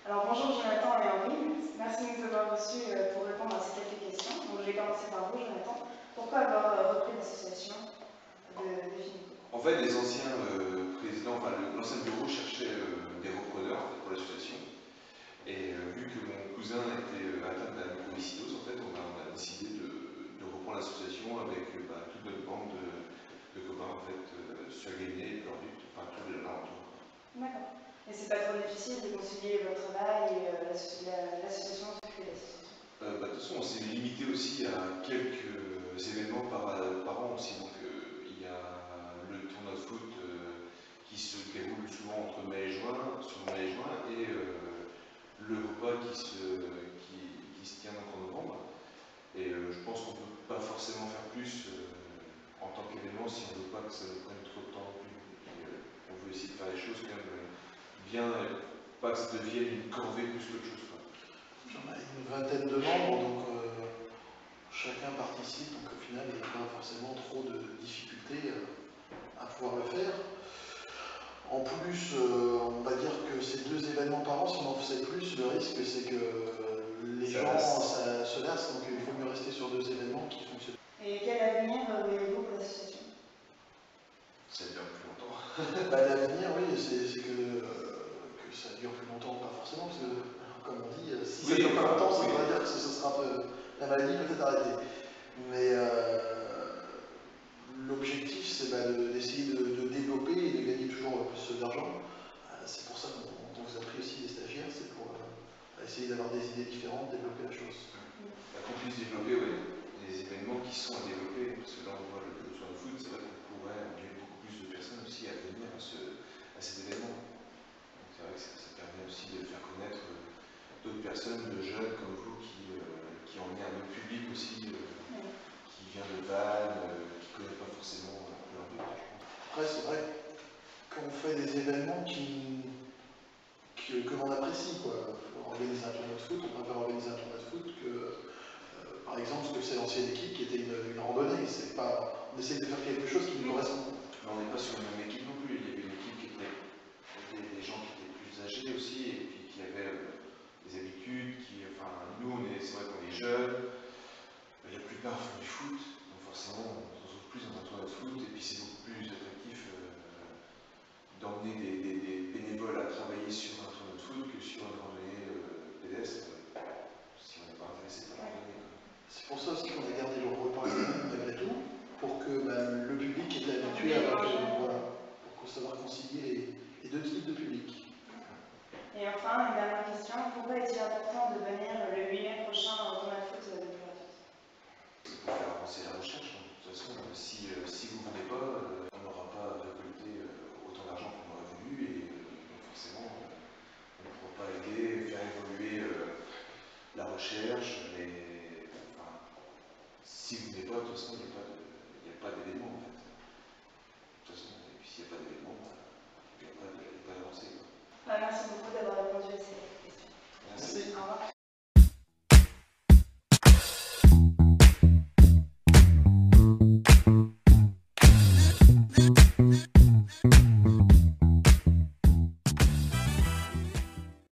Alors bonjour Jonathan et Henri, merci de nous avoir reçus pour répondre à ces quelques questions. Donc, je vais commencer par vous Jonathan. Pourquoi avoir repris l'association de Finico? En fait, les anciens présidents, enfin l'ancien bureau cherchait des repreneurs pour l'association. Et vu que mon cousin était atteint de la mucoviscidose, en fait, on a décidé de reprendre l'association avec toute notre bande de copains en fait, sur Guinée, Perdut, enfin tout l'alentour. D'accord. Et c'est pas trop difficile de concilier votre travail et l'association s'occuper de l'association? De toute façon, on s'est limité aussi à quelques événements par an aussi. Donc, il y a le tournoi de foot qui se déroule souvent entre mai et juin, et le repas qui se tient donc en novembre. Et je pense qu'on ne peut pas forcément faire plus en tant qu'événement si on ne veut pas que ça nous prenne trop de temps non plus. On veut essayer de faire les choses quand même bien, pas que ça devienne une corvée plus qu'autre chose. J'en ai une vingtaine de membres, donc chacun participe, donc au final il n'y a pas forcément trop de difficultés à pouvoir le faire. En plus, on va dire que ces 2 événements par an, si on en faisait plus, le risque c'est que les gens se lassent, donc il faut mieux rester sur 2 événements qui fonctionnent. Et quel avenir voyez-vous pour l'association? Ça dure plus longtemps. L'avenir, oui, c'est que ça dure plus longtemps, pas forcément, parce que, comme on dit, si ça dure pas longtemps, ça veut dire que ce sera la maladie peut-être arrêtée. Mais l'objectif, c'est d'essayer de développer et de gagner toujours plus d'argent. C'est pour ça qu'on vous a pris aussi des stagiaires, c'est pour essayer d'avoir des idées différentes, développer la chose. Qu'on puisse développer des événements qui sont à développer, parce que là on voit le tournoi de foot, c'est vrai qu'on pourrait amener beaucoup plus de personnes aussi à venir à cet événement. Donc c'est vrai que ça permet aussi de faire connaître d'autres personnes, de jeunes comme vous, qui ont mis un autre public aussi, qui vient de Vannes, qui ne connaît pas forcément leur but, je pense. Après, c'est vrai qu'on fait des événements que l'on apprécie, quoi. Organiser un tournoi de foot, on préfère organiser un tournoi de foot que, par exemple, ce que c'est l'ancienne équipe qui était une randonnée. On essaie de faire quelque chose qui nous correspond. Mais on n'est pas sur une même équipe non plus. Il y avait une équipe qui était des gens qui étaient plus âgés aussi, et puis qui avaient des habitudes, nous, c'est vrai qu'on est jeunes, la plupart font du foot, donc forcément, on se retrouve plus dans un tournoi de foot, et puis c'est beaucoup plus attractif d'emmener des bénévoles à travailler sur un tournoi de foot que sur une randonnée pédestre, si on n'est pas intéressé par la randonnée. C'est pour ça aussi qu'on a gardé le repas malgré tout, pour que le public est habitué à pour savoir concilier les 2 types de public. Et enfin, une dernière question, pourquoi est-il important de venir le 8 mai prochain au tournoi de foot de Perdut? C'est pour faire avancer la recherche. De toute façon, si vous ne venez pas, on n'aura pas récolté autant d'argent qu'on aurait voulu, et donc forcément, on ne pourra pas aider, faire évoluer la recherche. Mais si vous ne venez pas, de toute façon, il n'y a pas d'événement en fait. De toute façon, et puis s'il n'y a pas d'événement, il n'y a pas d'avancée. Merci beaucoup d'avoir répondu à ces questions. Merci. Au revoir.